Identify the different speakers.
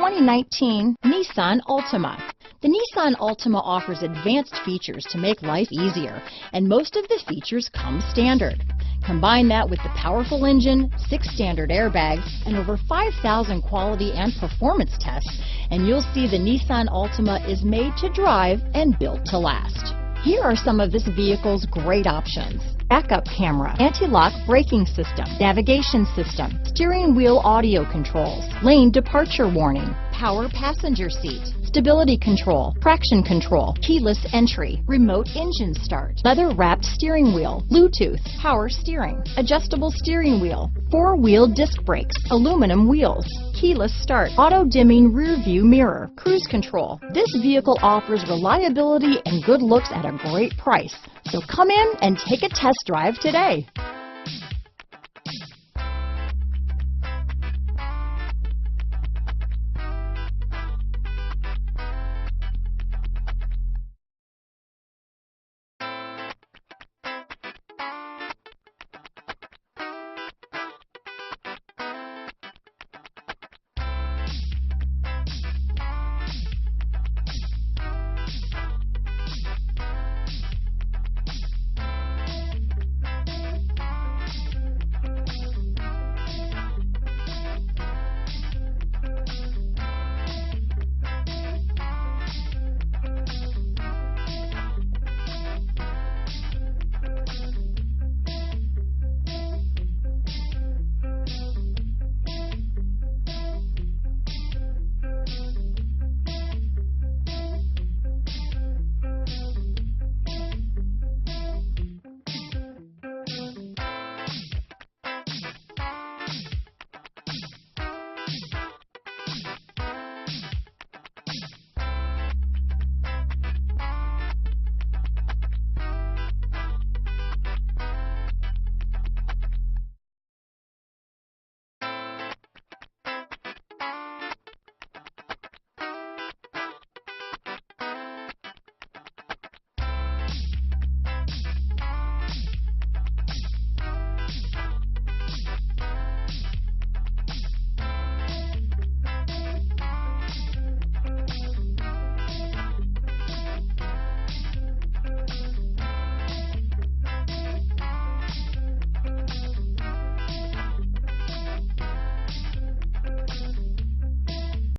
Speaker 1: 2019 Nissan Altima. The Nissan Altima offers advanced features to make life easier, and most of the features come standard. Combine that with the powerful engine, 6 standard airbags, and over 5,000 quality and performance tests, and you'll see the Nissan Altima is made to drive and built to last. Here are some of this vehicle's great options: backup camera, anti-lock braking system, navigation system, steering wheel audio controls, lane departure warning, power passenger seat, stability control, traction control, keyless entry, remote engine start, leather-wrapped steering wheel, Bluetooth, power steering, adjustable steering wheel, 4-wheel disc brakes, aluminum wheels, keyless start, auto-dimming rear-view mirror, cruise control. This vehicle offers reliability and good looks at a great price. So come in and take a test drive today.